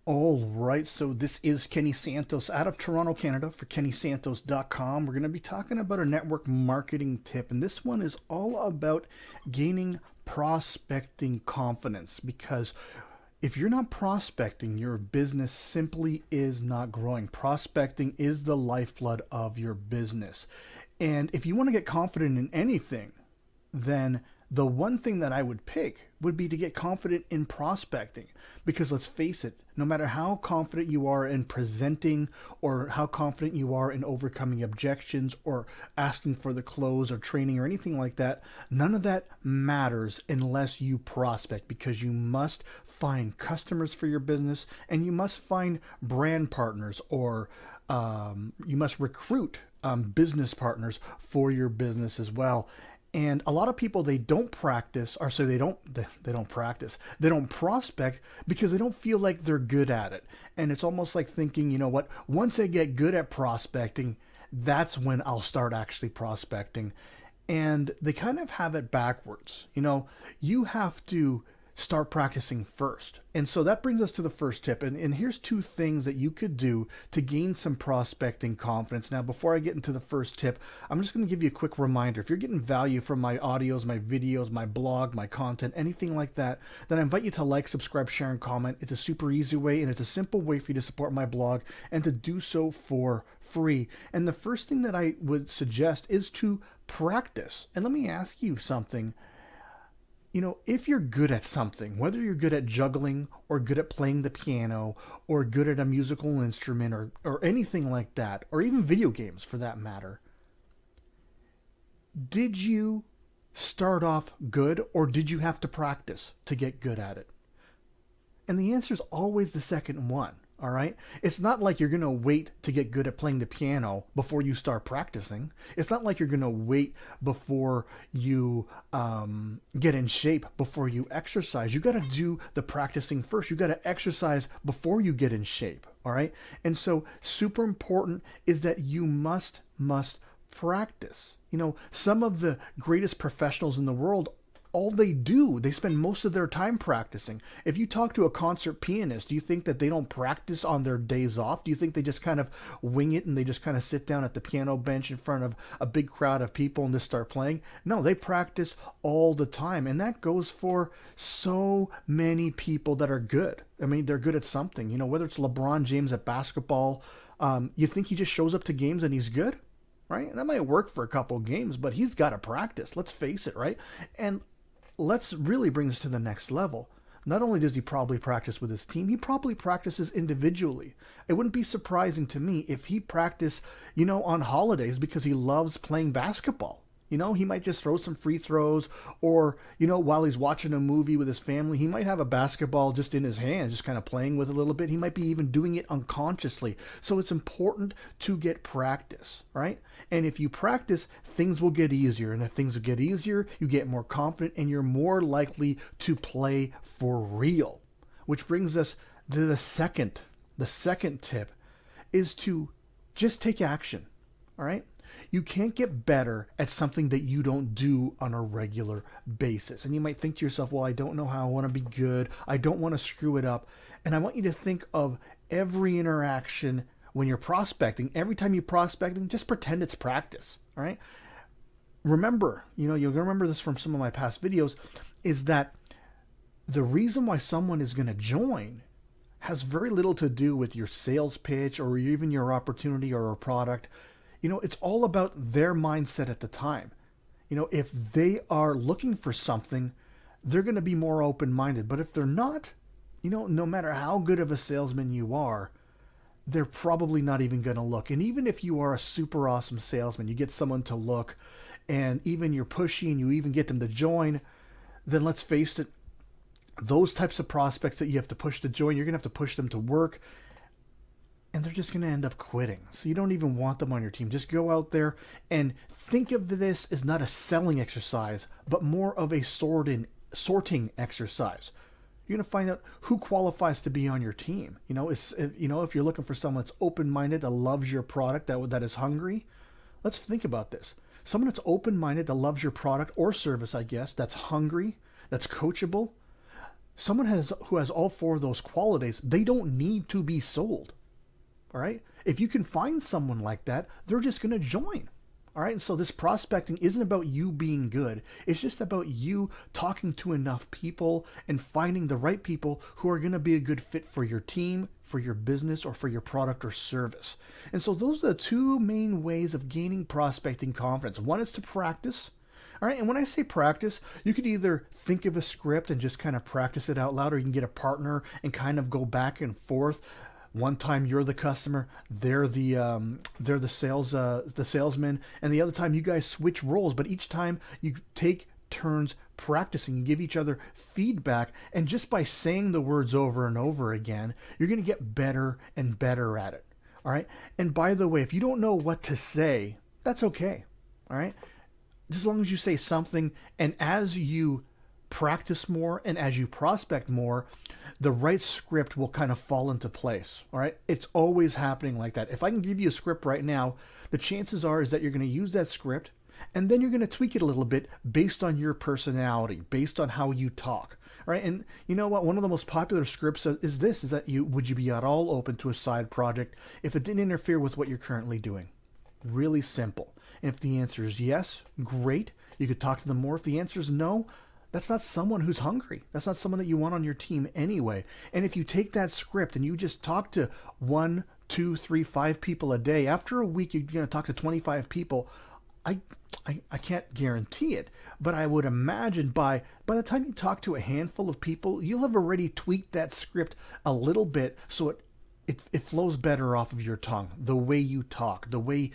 All right, so this is Kenny Santos out of Toronto, Canada for KennySantos.com. We're going to be talking about a network marketing tip, and this one is all about gaining prospecting confidence because if you're not prospecting, your business simply is not growing. Prospecting is the lifeblood of your business. And if you want to get confident in anything, then the one thing that I would pick would be to get confident in prospecting. Because let's face it, no matter how confident you are in presenting or how confident you are in overcoming objections or asking for the close or training or anything like that, none of that matters unless you prospect, because you must find customers for your business and you must find brand partners, or you must recruit business partners for your business as well. And a lot of people, they don't practice, or so they don't practice. They don't prospect because they don't feel like they're good at it. And it's almost like thinking, you know what, once I get good at prospecting, that's when I'll start actually prospecting. And they kind of have it backwards. You have to start practicing first. And so that brings us to the first tip. And here's two things that you could do to gain some prospecting confidence. Now, before I get into the first tip, I'm just going to give you a quick reminder. If you're getting value from my audios, my videos, my blog, my content, anything like that, then I invite you to like, subscribe, share, and comment. It's a super easy way, and it's a simple way for you to support my blog and to do so for free. And the first thing that I would suggest is to practice. And let me ask you something. If you're good at something, whether you're good at juggling or good at playing the piano or good at a musical instrument or anything like that, or even video games for that matter, did you start off good or did you have to practice to get good at it? And the answer is always the second one. All right. It's not like you're going to wait to get good at playing the piano before you start practicing. It's not like you're going to wait before you get in shape, before you exercise. You got to do the practicing first. You got to exercise before you get in shape. All right. And so super important is that you must practice. Some of the greatest professionals in the world, all they spend most of their time practicing. If you talk to a concert pianist, do you think that they don't practice on their days off? Do you think they just kind of wing it and they just kind of sit down at the piano bench in front of a big crowd of people and just start playing? No, they practice all the time. And that goes for so many people that are good. I mean, they're good at something. Whether it's LeBron James at basketball, you think he just shows up to games and he's good? Right? That might work for a couple games, but he's got to practice. Let's face it, right? And let's really bring this to the next level. Not only does he probably practice with his team, he probably practices individually. It wouldn't be surprising to me if he practiced, on holidays because he loves playing basketball. He might just throw some free throws, or, while he's watching a movie with his family, he might have a basketball just in his hands, just kind of playing with it a little bit. He might be even doing it unconsciously. So it's important to get practice, right? And if you practice, things will get easier. And if things will get easier, you get more confident and you're more likely to play for real. Which brings us to the second tip is to just take action, all right? You can't get better at something that you don't do on a regular basis. And you might think to yourself, well, I don't know how I want to be good. I don't want to screw it up. And I want you to think of every interaction when you're prospecting. Every time you're prospecting, just pretend it's practice. All right. Remember, you'll remember this from some of my past videos, is that the reason why someone is going to join has very little to do with your sales pitch or even your opportunity or a product. It's all about their mindset at the time. If they are looking for something, they're going to be more open-minded. But if they're not, no matter how good of a salesman you are, they're probably not even going to look. And even if you are a super awesome salesman, you get someone to look, and even you're pushy and you even get them to join, then let's face it, those types of prospects that you have to push to join, you're going to have to push them to work. And they're just going to end up quitting. So you don't even want them on your team. Just go out there and think of this as not a selling exercise, but more of a sorting exercise. You're going to find out who qualifies to be on your team. If you're looking for someone that's open-minded, that loves your product, that is hungry, let's think about this. Someone that's open-minded, that loves your product or service, I guess, that's hungry, that's coachable, who has all four of those qualities, they don't need to be sold. All right. If you can find someone like that, they're just going to join. All right. And so this prospecting isn't about you being good. It's just about you talking to enough people and finding the right people who are going to be a good fit for your team, for your business, or for your product or service. And so those are the two main ways of gaining prospecting confidence. One is to practice. All right, and when I say practice, you could either think of a script and just kind of practice it out loud, or you can get a partner and kind of go back and forth. One time you're the customer, they're the salesman, and the other time you guys switch roles. But each time you take turns practicing, you give each other feedback, and just by saying the words over and over again, you're going to get better and better at it. All right, and by the way, if you don't know what to say, that's okay. All right. Just as long as you say something, and as you practice more and as you prospect more, the right script will kind of fall into place. All right. It's always happening like that. If I can give you a script right now, the chances are is that you're going to use that script and then you're going to tweak it a little bit based on your personality, based on how you talk. All right. And you know what? One of the most popular scripts is that would you be at all open to a side project if it didn't interfere with what you're currently doing? Really simple. And if the answer is yes, great. You could talk to them more. If the answer is no, that's not someone who's hungry. That's not someone that you want on your team anyway. And if you take that script and you just talk to 1, 2, 3, 5 people a day, after a week, you're going to talk to 25 people. I can't guarantee it, but I would imagine by the time you talk to a handful of people, you'll have already tweaked that script a little bit so it flows better off of your tongue, the way you talk, the way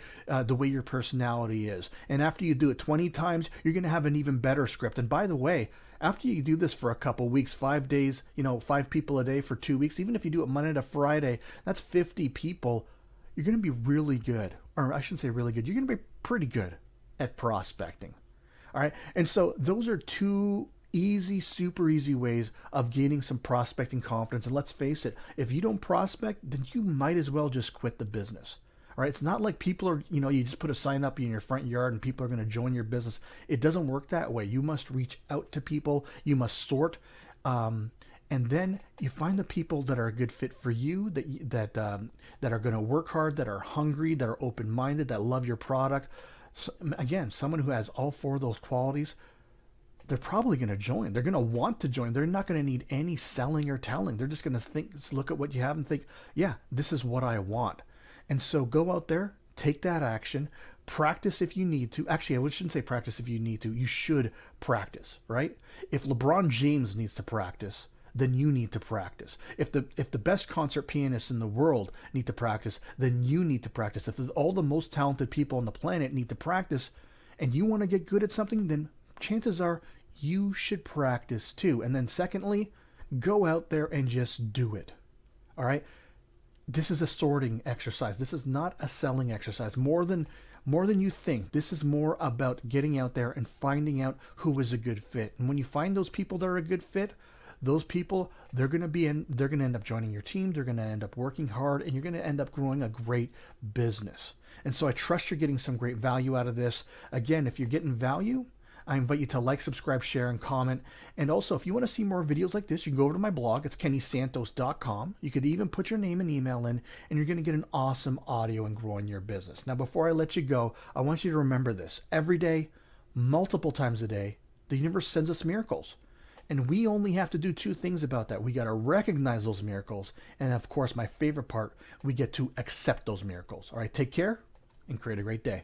your personality is. And after you do it 20 times, you're going to have an even better script. And by the way, after you do this for a couple weeks, 5 days, 5 people a day for 2 weeks, even if you do it Monday to Friday, that's 50 people. You're going to be really good. Or I shouldn't say really good. You're going to be pretty good at prospecting. All right. And so those are two super easy ways of gaining some prospecting confidence. And let's face it, if you don't prospect, then you might as well just quit the business. All right. It's not like people are, you just put a sign up in your front yard and people are going to join your business. It doesn't work that way. You must reach out to people. You must sort. And then you find the people that are a good fit for you, that are going to work hard, that are hungry, that are open-minded, that love your product. So, again, someone who has all four of those qualities, they're probably going to join. They're going to want to join. They're not going to need any selling or telling. They're just going to look at what you have and think, yeah, this is what I want. And so go out there, take that action, practice if you need to. Actually, I shouldn't say practice if you need to. You should practice, right? If LeBron James needs to practice, then you need to practice. If the best concert pianists in the world need to practice, then you need to practice. If all the most talented people on the planet need to practice and you want to get good at something, then chances are you should practice too. And then secondly, go out there and just do it. All right. This is a sorting exercise. This is not a selling exercise. More than you think. This is more about getting out there and finding out who is a good fit. And when you find those people that are a good fit, those people, they're going to end up joining your team. They're going to end up working hard, and you're going to end up growing a great business. And so I trust you're getting some great value out of this. Again, if you're getting value, I invite you to like, subscribe, share, and comment. And also, if you want to see more videos like this, you can go over to my blog. It's kennysantos.com. You could even put your name and email in, and you're going to get an awesome audio and growing your business. Now, before I let you go, I want you to remember this. Every day, multiple times a day, the universe sends us miracles. And we only have to do 2 things about that. We got to recognize those miracles. And of course, my favorite part, we get to accept those miracles. All right, take care and create a great day.